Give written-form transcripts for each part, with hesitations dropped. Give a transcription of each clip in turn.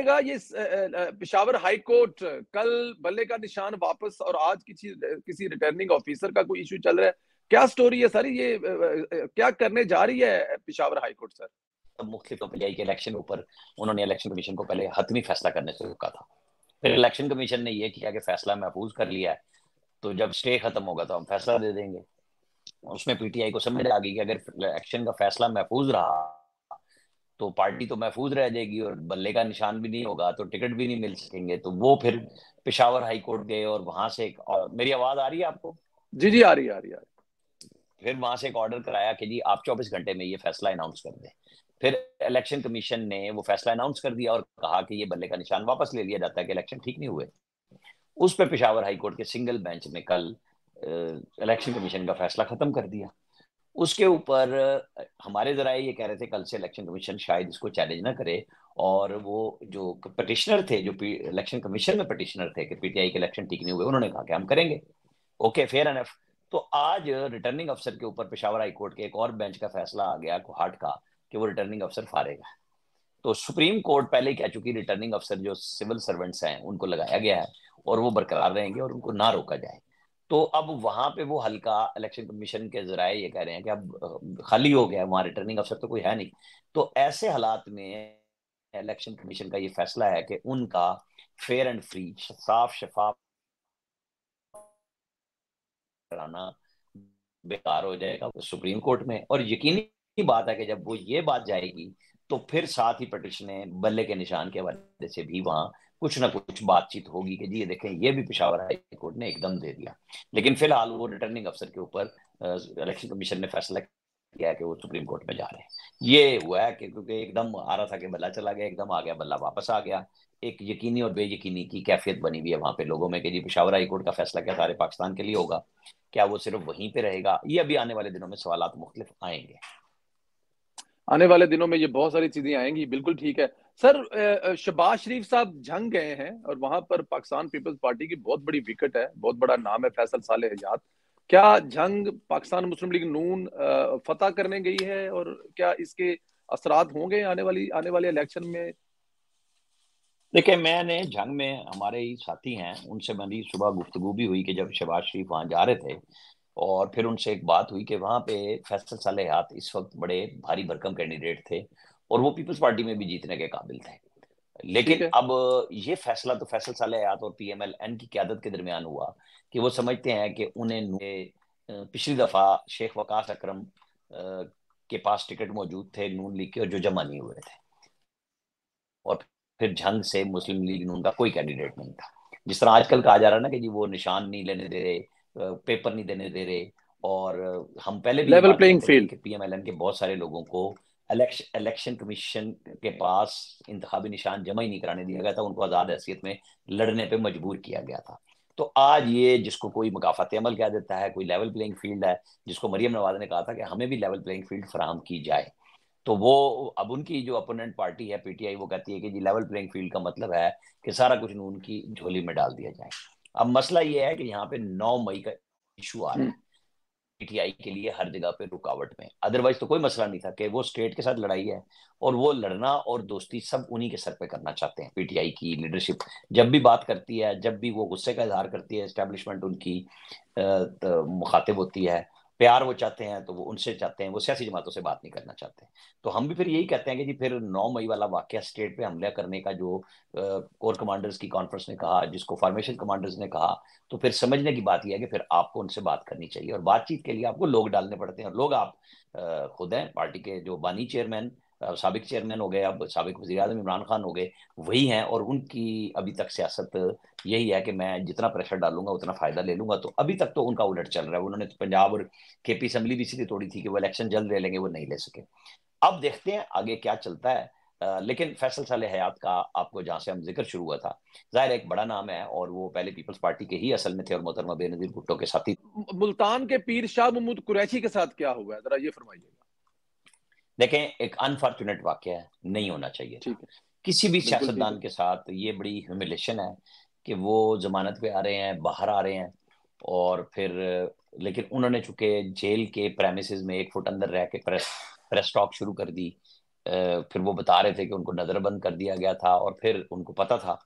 बताइएगा ये Peshawar high court कल बल्ले का निशान वापस और आज किसी रिटर्निंग ऑफिसर का कोई इशू चल रहा है, क्या स्टोरी है सर? ये क्या करने जा रही है पेशावर हाई कोर्ट सर? मुख्तलिफ पीटीआई के इलेक्शन के ऊपर उन्होंने इलेक्शन कमीशन को पहले हतमी फैसला करने से रोका था। फिर इलेक्शन कमीशन ने यह किया कि फैसला महफूज कर लिया है, तो जब स्टे खत्म होगा तो हम फैसला दे देंगे। उसमें पीटीआई को समझ आ गई कि अगर इलेक्शन का फैसला महफूज रहा तो पार्टी तो महफूज रह जाएगी और बल्ले का निशान भी नहीं होगा तो टिकट भी नहीं मिल सकेंगे। तो वो फिर पेशावर हाई कोर्ट गए और वहां से मेरी आवाज आ रही है आपको? जी जी, आ रही है, आ रही है। फिर वहां से एक ऑर्डर कराया कि जी आप 24 घंटे में ये फैसला अनाउंस कर दें। फिर इलेक्शन कमीशन ने वो फैसला अनाउंस कर दिया और कहा कि ये बल्ले का निशान वापस ले लिया जाता है कि इलेक्शन ठीक नहीं हुए। उस पर पेशावर हाई कोर्ट के सिंगल बेंच में कल इलेक्शन कमीशन का फैसला खत्म कर दिया। उसके ऊपर हमारे जराए ये कह रहे थे कल से इलेक्शन कमीशन शायद इसको चैलेंज ना करे, और वो जो पटिशनर थे, जो इलेक्शन कमीशन में पटिशनर थे कि पीटीआई के इलेक्शन ठीक नहीं हुए, उन्होंने कहा कि हम करेंगे। Okay, fair enough. तो आज रिटर्निंग अफसर के ऊपर पेशावर हाई कोर्ट के एक और बेंच का फैसला आ गया कोहाट का कि वो रिटर्निंग अफसर फारेगा। तो सुप्रीम कोर्ट पहले ही कह चुकी रिटर्निंग अफसर जो सिविल सर्वेंट्स हैं उनको लगाया गया है और वो बरकरार रहेंगे और उनको ना रोका जाए। तो अब वहां पे वो हल्का इलेक्शन कमीशन के जराए ये कह रहे हैं कि अब खाली हो गया, वहां रिटर्निंग अफसर तो कोई है नहीं। तो ऐसे हालात में इलेक्शन कमीशन का ये फैसला है कि उनका फेयर एंड फ्री, साफ शफाफ कराना बेकार हो जाएगा सुप्रीम कोर्ट में। और यकीनी बात है कि जब वो ये बात जाएगी तो फिर साथ ही पटिशनें बल्ले के निशान के हवाले से भी वहां कुछ ना कुछ बातचीत होगी कि जी ये देखें ये भी पेशावर हाई कोर्ट ने एकदम दे दिया। लेकिन फिलहाल वो रिटर्निंग अफसर के ऊपर इलेक्शन कमीशन ने फैसला किया है कि वो सुप्रीम कोर्ट में जा रहे हैं। ये हुआ है कि क्योंकि एकदम आ रहा था कि बल्ला चला गया, एकदम आ गया बल्ला वापस आ गया। एक यकीनी और बेयकीनी की कैफियत बनी हुई है वहां पे लोगों में कि जी पेशावर हाई कोर्ट का फैसला क्या सारे पाकिस्तान के लिए होगा, क्या वो सिर्फ वहीं पे रहेगा? ये अभी आने वाले दिनों में सवालात मुख्तलिफ आएंगे। आने वाले दिनों में ये बहुत सारी चीजें आएंगी, बिल्कुल ठीक है सर। शहबाज शरीफ साहब जंग गए हैं और वहां पर पाकिस्तान पीपल्स पार्टी की बहुत बड़ी विकेट है, बहुत बड़ा नाम है फैसल साले हयात। क्या जंग पाकिस्तान मुस्लिम लीग नून फतह करने गई है और क्या इसके असरात होंगे आने वाले इलेक्शन में? देखिए, मैंने जंग में हमारे ही साथी हैं उनसे मेरी सुबह गुफ्तगू भी हुई कि जब शहबाज शरीफ वहां जा रहे थे, और फिर उनसे एक बात हुई कि वहां पे फैसल साले हयात इस वक्त बड़े भारी भरकम कैंडिडेट थे और वो पीपल्स पार्टी में भी जीतने के काबिल थे। ठीक लेकिन है। अब ये फैसला तो फैसल साले हयात और पीएमएलएन की क्यादत के दरमियान हुआ कि वो समझते हैं कि पिछली दफा शेख वकास अकरम के पास टिकट मौजूद थे नून लीग के और जो जमा नहीं हुए थे, और फिर जंग से मुस्लिम लीग नून का कोई कैंडिडेट नहीं था। जिस तरह आजकल कहा जा रहा है ना कि जी वो निशान नहीं लेने दे रहे, पेपर नहीं देने दे रहे। और हम पहले भी ये लेवल बात प्लेइंग कहते रहे फील्ड। कि पीएमएलएन के बहुत सारे लोगों को इलेक्शन कमीशन के पास इंतखाबी निशान जमा ही नहीं कराने दिया गया था, उनको आजाद हैसियत में लड़ने पे मजबूर किया गया था। तो आज ये जिसको कोई मकाफत अमल कह देता है, कोई लेवल प्लेइंग फील्ड है, जिसको मरियम नवाज ने कहा था कि हमें भी लेवल प्लेइंग फील्ड फराहम की जाए, तो वो अब उनकी जो अपोनेंट पार्टी है पीटीआई वो कहती है कि जी लेवल प्लेइंग फील्ड का मतलब है कि सारा कुछ नून की झोली में डाल दिया जाए। अब मसला ये है कि यहाँ पे 9 मई का इशू आ रहा है पीटीआई के लिए हर जगह पे रुकावट में। अदरवाइज तो कोई मसला नहीं था कि वो स्टेट के साथ लड़ाई है और वो लड़ना और दोस्ती सब उन्हीं के सर पे करना चाहते हैं। पीटीआई की लीडरशिप जब भी बात करती है, जब भी वो गुस्से का इजहार करती है, एस्टेब्लिशमेंट उनकी मुखातिब होती है, प्यार वो चाहते हैं तो वो उनसे चाहते हैं, वो सियासी जमातों से बात नहीं करना चाहते। तो हम भी फिर यही कहते हैं कि जी फिर 9 मई वाला वाकया स्टेट पे हमला करने का जो कोर कमांडर्स की कॉन्फ्रेंस ने कहा, जिसको फॉर्मेशन कमांडर्स ने कहा, तो फिर समझने की बात यह है कि फिर आपको उनसे बात करनी चाहिए और बातचीत के लिए आपको लोग डालने पड़ते हैं। और लोग आप खुद हैं, पार्टी के जो बानी चेयरमैन, साबिक चेयरमैन हो गए, अब साबिक वज़ीर आज़म इमरान खान हो गए, वही हैं। और उनकी अभी तक सियासत यही है कि मैं जितना प्रेशर डालूंगा उतना फायदा ले लूंगा। तो अभी तक तो उनका उलट चल रहा है। उन्होंने तो पंजाब और केपी असेंबली भी इसीलिए तोड़ी थी कि वो इलेक्शन जल्द ले लेंगे, वो नहीं ले सके। अब देखते हैं आगे क्या चलता है। लेकिन फैसल साले हयात का आपको जहां से हम जिक्र शुरू हुआ था, जाहिर एक बड़ा नाम है और वो पहले पीपल्स पार्टी के ही असल में थे और मोहतरमा बेनजीर भुट्टो के साथी। मुल्तान के पीर शाह महमूद कुरैशी के साथ क्या हुआ है, जरा ये फरमाइएगा। देखें, एक अनफॉर्चुनेट वाकया है, नहीं होना चाहिए था। ठीक है। किसी भी बिल्कुल ठीक है। सियासतदान के साथ ये बड़ी ह्यूमिलेशन है कि वो जमानत पे आ रहे हैं, बाहर आ रहे हैं, और फिर लेकिन उन्होंने चूंकि जेल के प्रेमिसेस में 1 फुट अंदर रह के प्रेस प्रेस टॉक शुरू कर दी, फिर वो बता रहे थे कि उनको नजरबंद कर दिया गया था, और फिर उनको पता था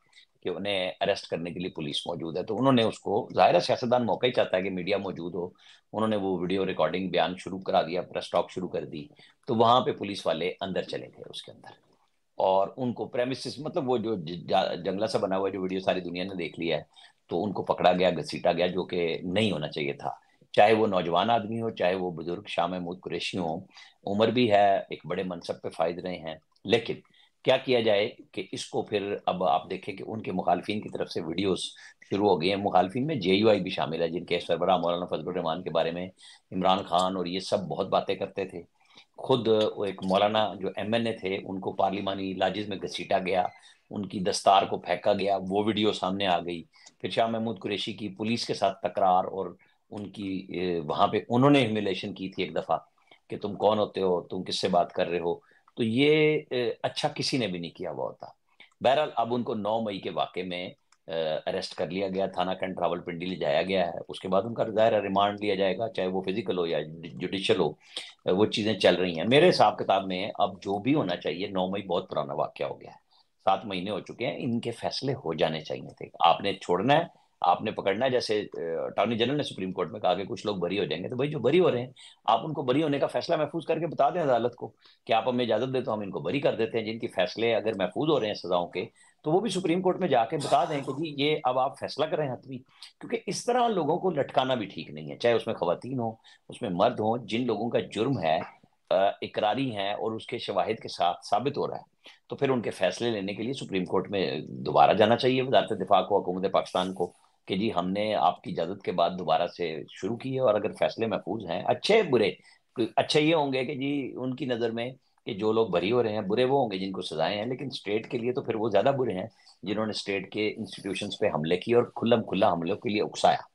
कि उन्हें अरेस्ट करने के लिए पुलिस मौजूद है, तो उन्होंने उसको, जाहिर है सियासतदान मौका ही चाहता है कि मीडिया मौजूद हो, उन्होंने वो वीडियो रिकॉर्डिंग बयान शुरू करा दिया, प्रेस टॉक शुरू कर दी। तो वहां पे पुलिस वाले अंदर चले गए उसके अंदर, और उनको प्रेमिसेस, मतलब वो जो जंगला सा बना हुआ है, जो वीडियो सारी दुनिया ने देख लिया है, तो उनको पकड़ा गया, घसीटा गया, जो कि नहीं होना चाहिए था। चाहे वो नौजवान आदमी हो, चाहे वो बुजुर्ग शाह महमूद कुरैशी हो, उम्र भी है, एक बड़े मनसब पे फायद रहे हैं, लेकिन क्या किया जाए कि इसको फिर अब आप देखें कि उनके मुखालफिन की तरफ से वीडियोस शुरू हो गए हैं। मुखालफिन में JUI भी शामिल है, जिनके सरबराह मौलाना फजलुर रहमान के बारे में इमरान खान और ये सब बहुत बातें करते थे। खुद वो एक मौलाना जो MNA थे, उनको पार्लिमानी लाजिज में घसीटा गया, उनकी दस्तार को फेंका गया, वो वीडियो सामने आ गई। फिर शाह महमूद कुरैशी की पुलिस के साथ तकरार, और उनकी वहां पे उन्होंने ह्यूमिलेशन की थी एक दफा कि तुम कौन होते हो, तुम किससे बात कर रहे हो। तो ये अच्छा किसी ने भी नहीं किया हुआ होता। बहरहाल अब उनको 9 मई के वाक़े में अरेस्ट कर लिया गया, थाना कैंट रावलपिंडी ले जाया गया है। उसके बाद उनका ज़ाहिर रिमांड लिया जाएगा, चाहे वो फिजिकल हो या जुडिशियल हो, वो चीज़ें चल रही हैं। मेरे हिसाब किताब में अब जो भी होना चाहिए, 9 मई बहुत पुराना वाक्य हो गया है, 7 महीने हो चुके हैं, इनके फैसले हो जाने चाहिए थे। आपने छोड़ना है, आपने पकड़ना है। जैसे अटॉर्नी जनरल ने सुप्रीम कोर्ट में कहा कि कुछ लोग बरी हो जाएंगे, तो भाई जो बरी हो रहे हैं, आप उनको बरी होने का फैसला महफूज करके बता दें अदालत को कि आप हमें इजाजत दे तो हम इनको बरी कर देते हैं। जिनके फैसले अगर महफूज हो रहे हैं सजाओं के, तो वो भी सुप्रीम कोर्ट में जाके बता दें कि जी ये अब आप फैसला करें हतमी। क्योंकि इस तरह लोगों को लटकाना भी ठीक नहीं है, चाहे उसमें खवातीन हो, उसमें मर्द हो, जिन लोगों का जुर्म है इकरारी है और उसके शवाहिद के साथ साबित हो रहा है, तो फिर उनके फैसले लेने के लिए सुप्रीम कोर्ट में दोबारा जाना चाहिए वजारत दिफा को, हुकूमत पाकिस्तान को, कि जी हमने आपकी इजाजत के बाद दोबारा से शुरू की है, और अगर फैसले महफूज हैं, अच्छे बुरे, अच्छे ये होंगे कि जी उनकी नज़र में कि जो लोग बरी हो रहे हैं, बुरे वो होंगे जिनको सजाएं हैं, लेकिन स्टेट के लिए तो फिर वो ज्यादा बुरे हैं जिन्होंने स्टेट के इंस्टीट्यूशंस पे हमले किए और खुल्लम खुल्ला हमलों के लिए उकसाया।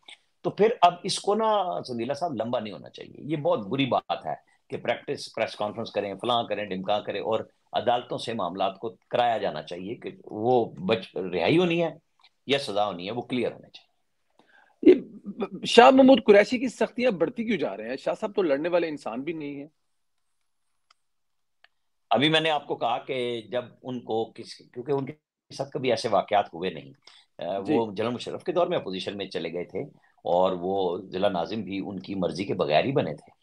तो फिर अब इसको ना संदीला साहब लंबा नहीं होना चाहिए, ये बहुत बुरी बात है कि प्रैक्टिस प्रेस कॉन्फ्रेंस करें, फलां करें, ढिमका करें, और अदालतों से मामला को कराया जाना चाहिए कि वो बच रिहाई होनी है या सजा होनी है, वो क्लियर होने चाहिए। ये शाह महमूद कुरैशी की सख्तियां बढ़ती क्यों जा रहे हैं? शाह साहब तो लड़ने वाले इंसान भी नहीं है। अभी मैंने आपको कहा कि जब उनको किस, क्योंकि उनके साथ कभी ऐसे वाकयात हुए नहीं, जी। वो जनरल मुशर्रफ के दौर में अपोजिशन में चले गए थे, और वो जिला नाजिम भी उनकी मर्जी के बगैर ही बने थे।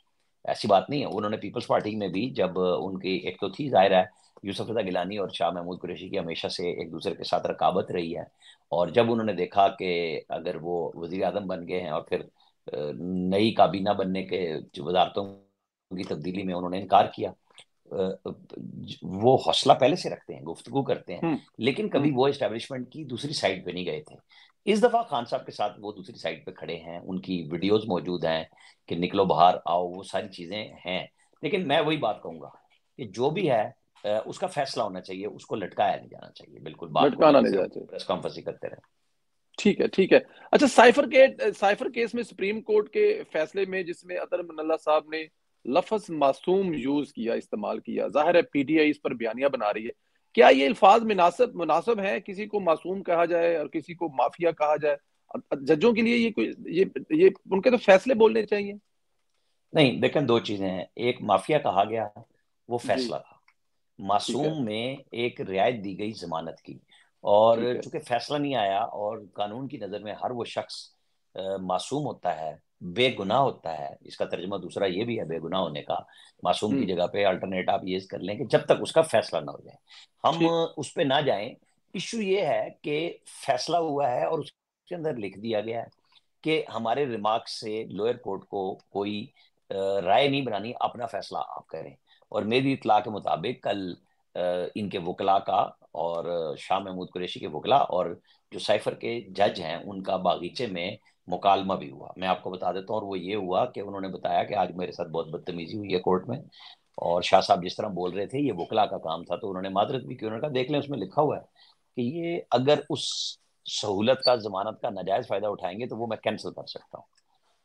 ऐसी बात नहीं है, उन्होंने पीपल्स पार्टी में भी जब उनकी एक तो थी, जाहिर है यूसुफ रजा गिलानी और शाह महमूद कुरैशी की हमेशा से एक दूसरे के साथ रकाबत रही है, और जब उन्होंने देखा कि अगर वो वजीर आजम बन गए हैं और फिर नई काबीना बनने के वजारतों की तब्दीली में उन्होंने इनकार किया, वो हौसला पहले से रखते हैं, गुफ्तगू करते हैं, हम्म। लेकिन कभी हम्म। वो एस्टेब्लिशमेंट की दूसरी साइड पे नहीं गए थे। इस दफा खान साहब के साथ वो दूसरी साइड पे खड़े हैं, उनकी वीडियोस मौजूद हैं कि निकलो बाहर आओ, वो सारी चीजें हैं। लेकिन मैं वही बात कहूंगा कि जो भी है उसका फैसला होना चाहिए, उसको लटकाया नहीं जाना चाहिए, बिल्कुल बात को लटकाना ना नहीं सिर्फ जाना चाहिए। प्रेस कॉन्फ्रेंस ही करते रहे। ठीक है, ठीक है। अच्छा, साइफर केस में सुप्रीम कोर्ट के फैसले में जिसमें अतर मनल्ला साहब ने लफ्ज मासूम यूज किया, इस्तेमाल किया, जाहिर है PTI इस पर बयानियां बना रही है। क्या ये अल्फाज मुनासिब मुनासिब है, किसी को मासूम कहा जाए और किसी को माफिया कहा जाए? जजों के लिए ये कोई ये उनके तो फैसले बोलने चाहिए। नहीं, देखें, दो चीजें हैं, एक माफिया कहा गया, वो जी। फैसला था। ठीक है। मासूम में एक रियायत दी गई जमानत की, और ठीक है। चूंकि फैसला नहीं आया, और कानून की नजर में हर वो शख्स मासूम होता है, बेगुनाह होता है, इसका तर्जुमा दूसरा ये भी है बेगुनाह होने का। मासूम की हम्म। जगह पे अल्टरनेट आप ये कर लें कि जब तक उसका फैसला ना हो जाए, हम ठीक। उस पे ना जाएं। इशू ये है कि फैसला हुआ है और उसके अंदर लिख दिया गया है कि हमारे रिमार्क से लोअर कोर्ट को कोई राय नहीं बनानी, अपना फैसला आप करें। और मेरी इतला के मुताबिक कल इनके वकला का, और शाह महमूद कुरैशी के वकला, और जो साइफर के जज हैं, उनका बागीचे में मुकालमा भी हुआ। मैं आपको बता देता हूँ, और वो ये हुआ कि उन्होंने बताया कि आज मेरे साथ बहुत बदतमीजी हुई है कोर्ट में, और शाह साहब जिस तरह बोल रहे थे ये वकला का काम था। तो उन्होंने माजरत भी की, उन्होंने कहा देख लें उसमें लिखा हुआ है कि ये अगर उस सहूलत का, जमानत का नाजायज फायदा उठाएंगे तो वो मैं कैंसिल कर सकता हूँ।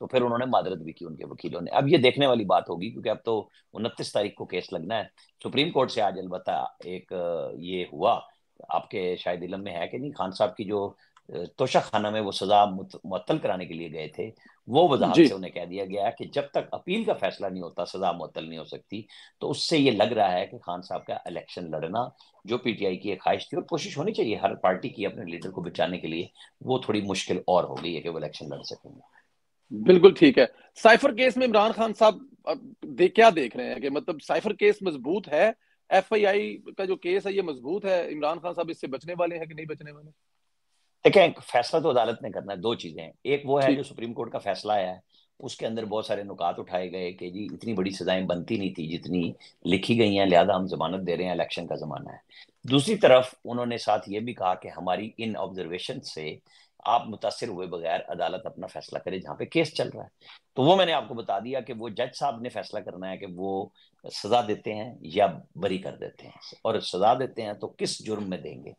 तो फिर उन्होंने मादरत भी की उनके वकीलों ने। अब ये देखने वाली बात होगी, क्योंकि अब तो 29 तारीख को केस लगना है सुप्रीम कोर्ट से। आज अलबत्ता एक ये हुआ, आपके शायद इलम में है कि नहीं, खान साहब की जो तोशा खाना में वो सजा मुअत्तल कराने के लिए गए थे, वो वजाहत जी। से उन्हें कह दिया गया कि जब तक अपील का फैसला नहीं होता सजा मुअत्तल नहीं हो सकती। तो उससे ये लग रहा है कि खान साहब का इलेक्शन लड़ना जो पीटीआई की एक ख्वाहिश थी, और कोशिश होनी चाहिए हर पार्टी की अपने लीडर को बचाने के लिए, वो थोड़ी मुश्किल और हो गई है कि वो इलेक्शन लड़ सकेंगे। बिल्कुल ठीक है। साइफर केस में इमरान खान साहब क्या देख रहे हैं कि मतलब साइफर केस मजबूत है, एफआईआई का जो केस है ये मजबूत है, इमरान खान साहब इससे बचने वाले हैं कि नहीं बचने वाले? देखें, फैसला तो अदालत ने करना है। दो चीजें हैं, एक वो है जो ठीक। सुप्रीम कोर्ट का फैसला आया है, उसके अंदर बहुत सारे नुकात उठाए गए कि जी इतनी बड़ी सजाएं बनती नहीं थी जितनी लिखी गई हैं, लिहाजा हम जमानत दे रहे हैं, इलेक्शन का जमाना है। दूसरी तरफ उन्होंने साथ ये भी कहा कि हमारी इन ऑब्जर्वेशन से आप मुतासिर हुए बगैर अदालत अपना फैसला करे जहां पे केस चल रहा है। तो वो मैंने आपको बता दिया कि वो जज साहब ने फैसला करना है कि वो सजा देते हैं या बरी कर देते हैं, और सजा देते हैं तो किस जुर्म में देंगे।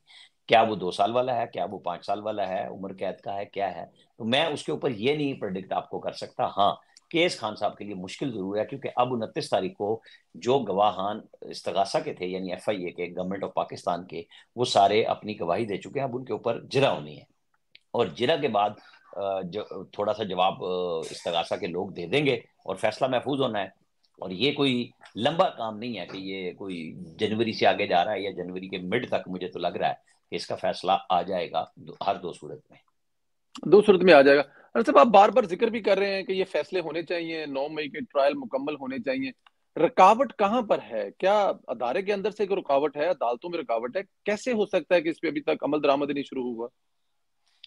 क्या वो 2 साल वाला है, क्या वो 5 साल वाला है, उम्र कैद का है, क्या है। तो मैं उसके ऊपर ये नहीं प्रेडिक्ट आपको कर सकता। हाँ, केस खान साहब के लिए मुश्किल जरूर है, क्योंकि अब 29 तारीख को जो गवाहान इस्तगासा के थे, यानी एफआईए के, गवर्नमेंट ऑफ पाकिस्तान के, वो सारे अपनी गवाही दे चुके हैं। अब उनके ऊपर जिरा होनी है, और जिरा के बाद जो थोड़ा सा जवाब इस्तगासा के लोग दे देंगे और फैसला महफूज होना है। और ये कोई लंबा काम नहीं है कि ये कोई जनवरी से आगे जा रहा है या जनवरी के मिड तक। मुझे तो लग रहा है कि इसका फैसला आ जाएगा हर दो सूरत में। दो सूरत में आ जाएगा। और साहब आप बार बार जिक्र भी कर रहे हैं कि ये फैसले होने चाहिए, 9 मई के ट्रायल मुकम्मल होने चाहिए। रुकावट कहाँ पर है? क्या अदारे के अंदर से कोई रुकावट है, अदालतों में रुकावट है? कैसे हो सकता है कि इस पे अभी तक अमल दरामद नहीं शुरू हुआ?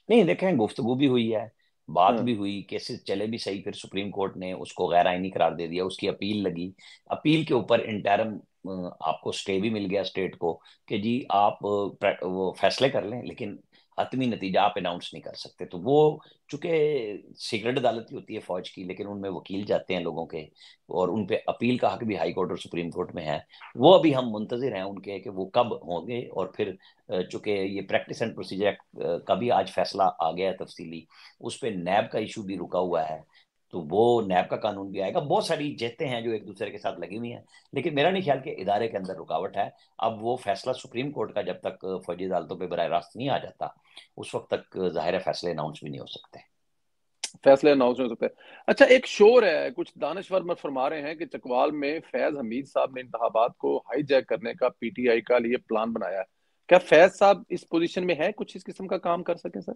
नहीं, देखें, गुफ्तगू भी हुई है, बात हाँ। भी हुई, केसेस चले भी सही, फिर सुप्रीम कोर्ट ने उसको गैर आईनी करार दे दिया, उसकी अपील लगी। अपील के ऊपर इंटरम आपको स्टे भी मिल गया स्टेट को कि जी आप वो फैसले कर लें, लेकिन हतमी नतीजा आप अनाउंस नहीं कर सकते। तो वो चूंकि सीक्रेट अदालत ही होती है फौज की, लेकिन उनमें वकील जाते हैं लोगों के, और उन पे अपील का हक भी हाई कोर्ट और सुप्रीम कोर्ट में है। वो अभी हम मुंतजिर हैं उनके कि वो कब होंगे। और फिर चूंकि ये प्रैक्टिस एंड प्रोसीजर एक्ट का भी आज फैसला आ गया है तफसीली, उस पर नैब का इशू भी रुका हुआ है, तो वो नैब का कानून भी आएगा। बहुत सारी जेतें हैं जो एक दूसरे के साथ लगी हुई हैं, लेकिन मेरा नहीं ख्याल कि इदारे के अंदर रुकावट है। अब वो फैसला सुप्रीम कोर्ट का जब तक फौजी अदालतों पर बरह रास्त नहीं आ जाता, उस वक्त तक जाहिर है फैसले अनाउंस भी नहीं हो सकते। फैसले अनाउंस हो सकते हैं। अच्छा, एक शोर है, कुछ दानश्वर में फरमा रहे हैं कि चकवाल में फैज हमीद साहब ने इंतखाबात को हाईजैक करने का पीटीआई का लिए प्लान बनाया है। क्या फैज साहब इस पोजीशन में है कुछ इस किस्म का काम कर सके सर?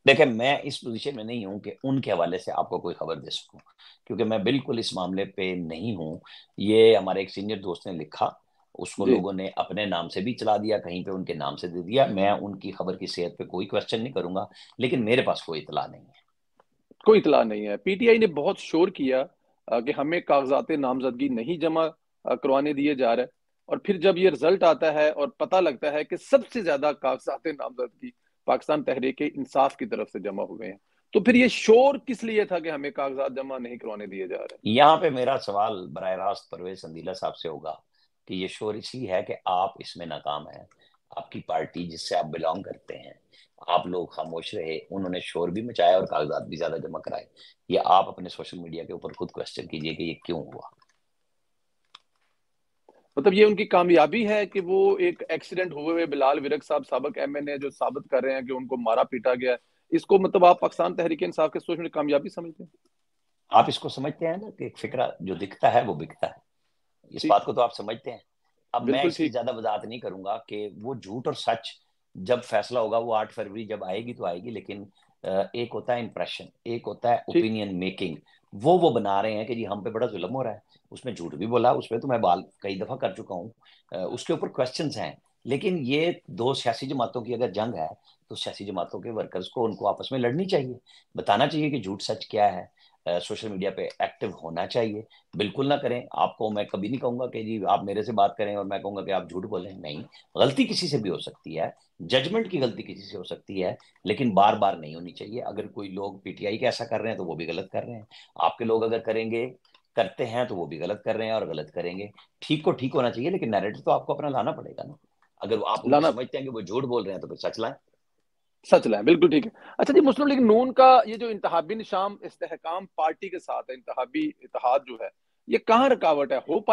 देखिए, मैं इस पोजीशन में नहीं हूं कि उनके हवाले से आपको कोई खबर दे सकूं, क्योंकि मैं बिल्कुल इस मामले पे नहीं हूं। ये हमारे एक सीनियर दोस्त ने लिखा, उसको जी। लोगों ने अपने नाम से भी चला दिया, कहीं पे उनके नाम से दे दिया। मैं उनकी खबर की सेहत पे कोई क्वेश्चन नहीं करूंगा, लेकिन मेरे पास कोई इतला नहीं है। कोई इतला नहीं है। पीटीआई ने बहुत शोर किया कि हमें कागजात नामजदगी नहीं जमा करवाने दिए जा रहे, और फिर जब ये रिजल्ट आता है और पता लगता है कि सबसे ज्यादा कागजात नामजदगी पाकिस्तान तहरीक इंसाफ की तरफ से जमा हुए हैं, तो फिर ये शोर किस लिए था कि हमें कागजात जमा नहीं करवाने दिए जा रहे? यहाँ पे मेरा सवाल बराह रास्त परवेज संदीला साहब से होगा कि ये शोर इसलिए है कि आप इसमें नाकाम हैं, आपकी पार्टी जिससे आप बिलोंग करते हैं, आप लोग खामोश रहे, उन्होंने शोर भी मचाया और कागजात भी ज्यादा जमा कराए। ये आप अपने सोशल मीडिया के ऊपर खुद क्वेश्चन कीजिए कि ये क्यों हुआ। मतलब ये उनकी कामयाबी है कि वो एक एक्सीडेंट हुए हुए बिलाल विरक साहब साबिक एमएनए जो साबित कर रहे हैं कि उनको मारा पीटा गया है, इसको मतलब आप पाकिस्तान तहरीक इंसाफ के सोच में कामयाबी समझते हैं? आप इसको समझते हैं ना कि एक फिक्रा जो दिखता है वो बिकता है, इस ठीक। बात को तो आप समझते हैं। अब मैं बिल्कुल इसकी ठीक। ज्यादा वजाहत नहीं करूंगा कि वो झूठ और सच जब फैसला होगा, वो 8 फरवरी जब आएगी तो आएगी, लेकिन एक होता है इंप्रेशन, एक होता है ठीक। Opinion making. वो बना रहे हैं कि जी हम पे बड़ा जुल्म हो रहा है। उसमें झूठ भी बोला, उसमें तो मैं बाल कई दफा कर चुका हूँ, उसके ऊपर क्वेश्चंस हैं। लेकिन ये दो सियासी जमातों की अगर जंग है, तो सियासी जमातों के वर्कर्स को उनको आपस में लड़नी चाहिए, बताना चाहिए कि झूठ सच क्या है, सोशल मीडिया पे एक्टिव होना चाहिए। बिल्कुल ना करें। आपको मैं कभी नहीं कहूंगा कि जी आप मेरे से बात करें और मैं कहूंगा कि आप झूठ बोलें, नहीं। गलती किसी से भी हो सकती है, जजमेंट की गलती किसी से हो सकती है, लेकिन बार बार नहीं होनी चाहिए। अगर कोई लोग पीटीआई के ऐसा कर रहे हैं तो वो भी गलत कर रहे हैं, आपके लोग अगर करेंगे करते हैं तो वो भी गलत कर रहे हैं और गलत करेंगे। ठीक को ठीक होना चाहिए, लेकिन नैरेटिव तो आपको अपना लाना पड़ेगा ना। अगर आप उनको लाना। समझते हैं कि वो झूठ बोल रहे हैं तो फिर सच लाएं। सच लाए, बिल्कुल ठीक है। अच्छा जी, मुस्लिम लीग नून का ये जो इंतहाबी निशान इस्तेहकाम पार्टी के साथ है, इंतहाबी इतिहाद जो है, ये कहाँ रुकावट है? हो पाए